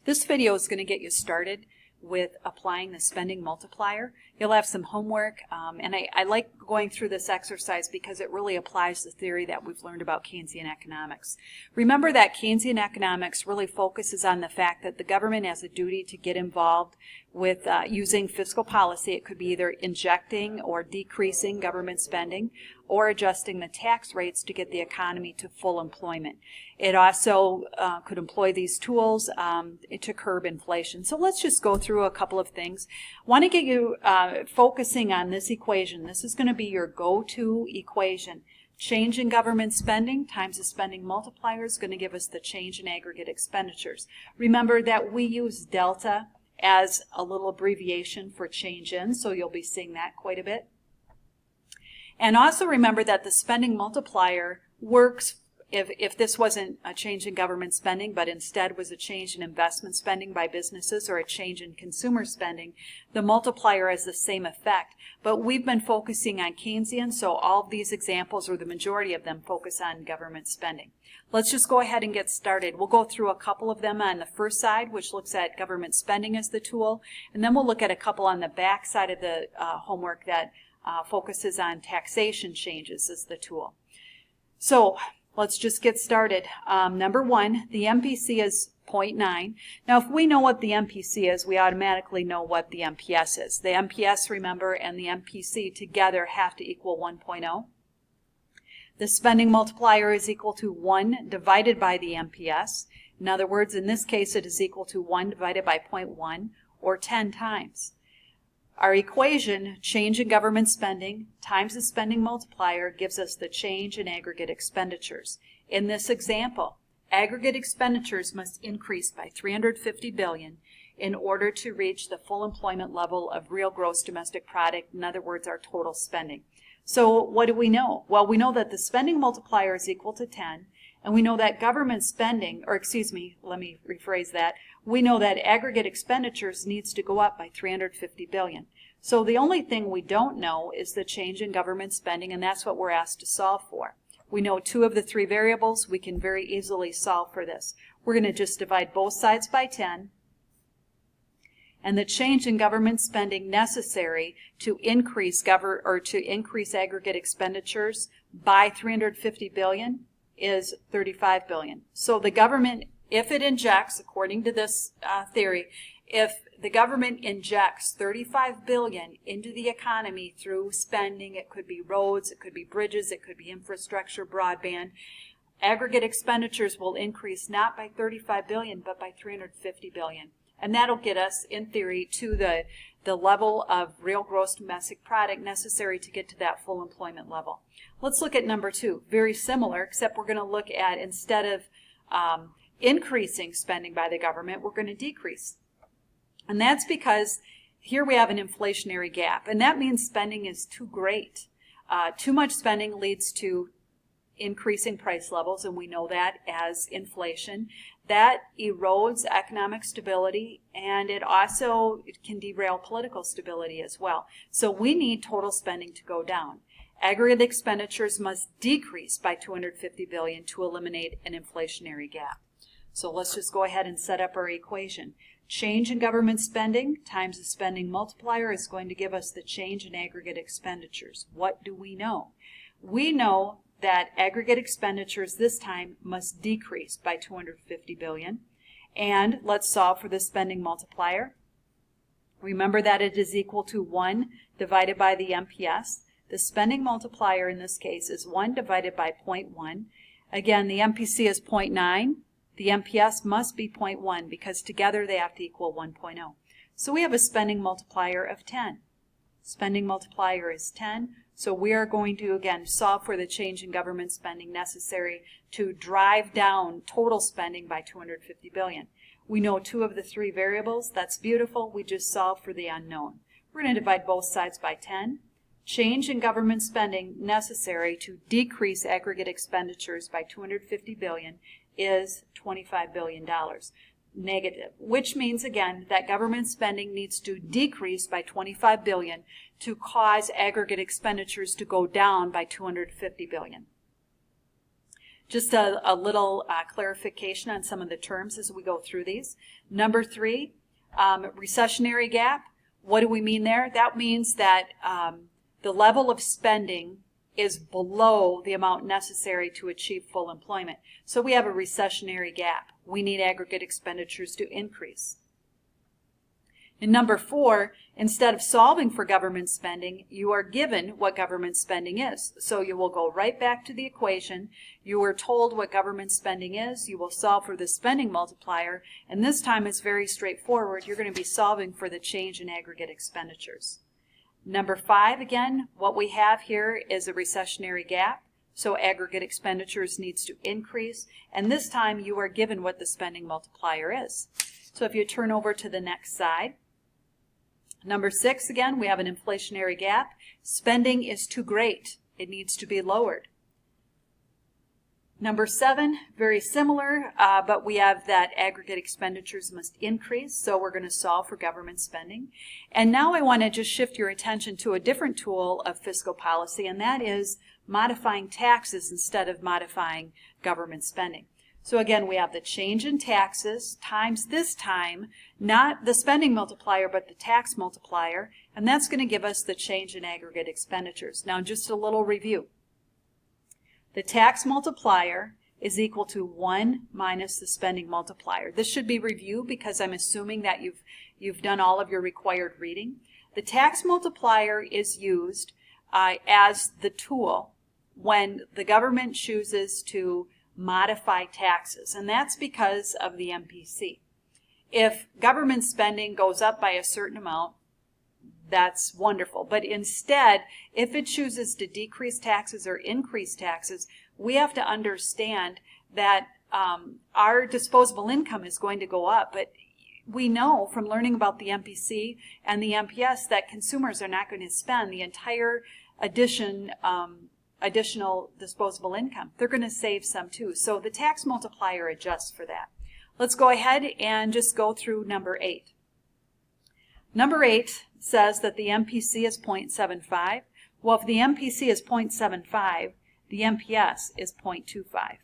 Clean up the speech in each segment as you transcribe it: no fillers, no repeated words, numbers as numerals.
This video is going to get you started with applying the spending multiplier. You'll have some homework, and I like going through this exercise because it really applies the theory that we've learned about Keynesian economics. Remember that Keynesian economics really focuses on the fact that the government has a duty to get involved with using fiscal policy. It could be either injecting or decreasing government spending or adjusting the tax rates to get the economy to full employment. It also could employ these tools to curb inflation. So let's just go through a couple of things. I want to get you focusing on this equation. This is going to be your go-to equation. Change in government spending times the spending multiplier is going to give us the change in aggregate expenditures. Remember that we use delta as a little abbreviation for change in, so you'll be seeing that quite a bit. And also remember that the spending multiplier works if this wasn't a change in government spending, but instead was a change in investment spending by businesses or a change in consumer spending, the multiplier has the same effect. But we've been focusing on Keynesian, so all of these examples, or the majority of them, focus on government spending. Let's just go ahead and get started. We'll go through a couple of them on the first side, which looks at government spending as the tool, and then we'll look at a couple on the back side of the homework that focuses on taxation changes as the tool. So let's just get started. Number one, the MPC is 0.9. Now, if we know what the MPC is, we automatically know what the MPS is. The MPS, remember, and the MPC together have to equal 1.0. The spending multiplier is equal to 1 divided by the MPS. In other words, in this case, it is equal to 1 divided by 0.1, or 10 times. Our equation, change in government spending times the spending multiplier, gives us the change in aggregate expenditures. In this example, aggregate expenditures must increase by $350 billion in order to reach the full employment level of real gross domestic product, in other words, our total spending. So what do we know? Well, we know that the spending multiplier is equal to 10, and we know that government spending, or excuse me, let me rephrase that, we know that aggregate expenditures needs to go up by $350 billion. So the only thing we don't know is the change in government spending, and that's what we're asked to solve for. We know two of the three variables. We can very easily solve for this. We're going to just divide both sides by 10, and the change in government spending necessary to increase aggregate expenditures by $350 billion is $35 billion. So the government, if it injects, according to this theory, if the government injects $35 billion into the economy through spending, it could be roads, it could be bridges, it could be infrastructure, broadband, aggregate expenditures will increase not by $35 billion, but by $350 billion. And that'll get us, in theory, to the level of real gross domestic product necessary to get to that full employment level. Let's look at number two. Very similar, except we're going to look at, instead of increasing spending by the government, we're going to decrease. And that's because here we have an inflationary gap, and that means spending is too great. Too much spending leads to increasing price levels, and we know that as inflation. That erodes economic stability, and it can derail political stability as well. So we need total spending to go down. Aggregate expenditures must decrease by $250 billion to eliminate an inflationary gap. So let's just go ahead and set up our equation. Change in government spending times the spending multiplier is going to give us the change in aggregate expenditures. What do we know? We know that aggregate expenditures this time must decrease by $250 billion. And let's solve for the spending multiplier. Remember that it is equal to 1 divided by the MPS. The spending multiplier in this case is 1 divided by 0.1. Again, the MPC is 0.9. The MPS must be 0.1 because together they have to equal 1.0. So we have a spending multiplier of 10. Spending multiplier is 10. So we are going to, again, solve for the change in government spending necessary to drive down total spending by $250 billion. We know two of the three variables. That's beautiful. We just solve for the unknown. We're going to divide both sides by 10. Change in government spending necessary to decrease aggregate expenditures by $250 billion is $25 billion. Negative, which means, again, that government spending needs to decrease by $25 billion to cause aggregate expenditures to go down by $250 billion. Just a little clarification on some of the terms as we go through these. Number 3, recessionary gap. What do we mean there? That means that the level of spending is below the amount necessary to achieve full employment. So we have a recessionary gap. We need aggregate expenditures to increase. In number 4, instead of solving for government spending, you are given what government spending is. So you will go right back to the equation. You were told what government spending is. You will solve for the spending multiplier. And this time it's very straightforward. You're going to be solving for the change in aggregate expenditures. Number 5, again, what we have here is a recessionary gap. So aggregate expenditures needs to increase. And this time you are given what the spending multiplier is. So if you turn over to the next side, number 6, again, we have an inflationary gap. Spending is too great. It needs to be lowered. Number 7, very similar, but we have that aggregate expenditures must increase, so we're going to solve for government spending. And now I want to just shift your attention to a different tool of fiscal policy, and that is modifying taxes instead of modifying government spending. So again, we have the change in taxes times this time, not the spending multiplier, but the tax multiplier, and that's going to give us the change in aggregate expenditures. Now, just a little review. The tax multiplier is equal to 1 minus the spending multiplier. This should be reviewed because I'm assuming that you've done all of your required reading. The tax multiplier is used as the tool when the government chooses to modify taxes, and that's because of the MPC. If government spending goes up by a certain amount, that's wonderful. But instead, if it chooses to decrease taxes or increase taxes, we have to understand that our disposable income is going to go up. But we know from learning about the MPC and the MPS that consumers are not going to spend the entire additional disposable income. They're going to save some too. So the tax multiplier adjusts for that. Let's go ahead and just go through number 8. Number 8 says that the MPC is 0.75. Well, if the MPC is 0.75, the MPS is 0.25.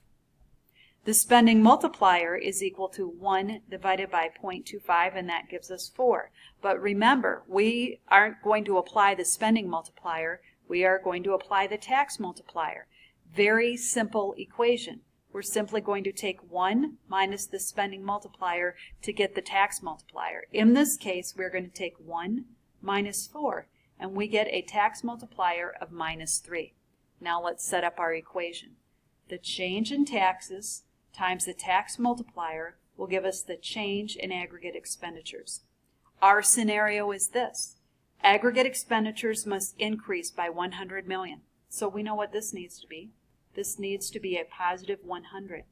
The spending multiplier is equal to 1 divided by 0.25, and that gives us 4. But remember, we aren't going to apply the spending multiplier. We are going to apply the tax multiplier. Very simple equation. We're simply going to take 1 minus the spending multiplier to get the tax multiplier. In this case, we're going to take 1 minus 4, and we get a tax multiplier of minus 3. Now let's set up our equation. The change in taxes times the tax multiplier will give us the change in aggregate expenditures. Our scenario is this. Aggregate expenditures must increase by 100 million. So we know what this needs to be. This needs to be a positive 100.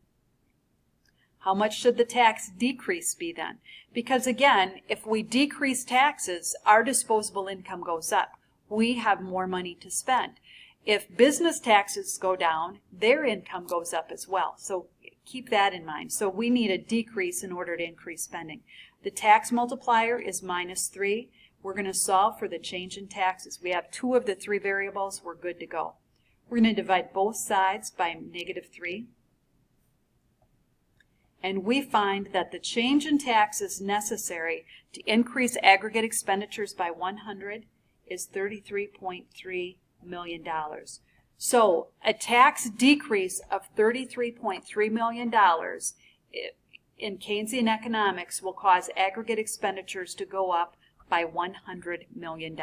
How much should the tax decrease be then? Because again, if we decrease taxes, our disposable income goes up. We have more money to spend. If business taxes go down, their income goes up as well. So keep that in mind. So we need a decrease in order to increase spending. The tax multiplier is minus 3. We're going to solve for the change in taxes. We have 2 of the 3 variables. We're good to go. We're going to divide both sides by negative 3. And we find that the change in taxes necessary to increase aggregate expenditures by 100 is $33.3 million. So a tax decrease of $33.3 million in Keynesian economics will cause aggregate expenditures to go up by $100 million.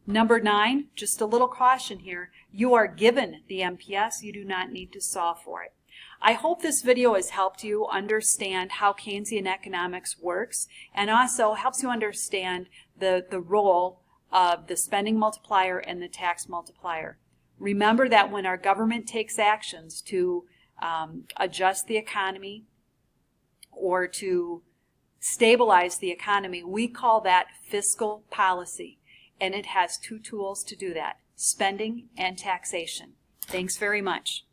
Number 9, just a little caution here. You are given the MPS. You do not need to solve for it. I hope this video has helped you understand how Keynesian economics works and also helps you understand the role of the spending multiplier and the tax multiplier. Remember that when our government takes actions to adjust the economy or to stabilize the economy, we call that fiscal policy. And it has 2 tools to do that, spending and taxation. Thanks very much.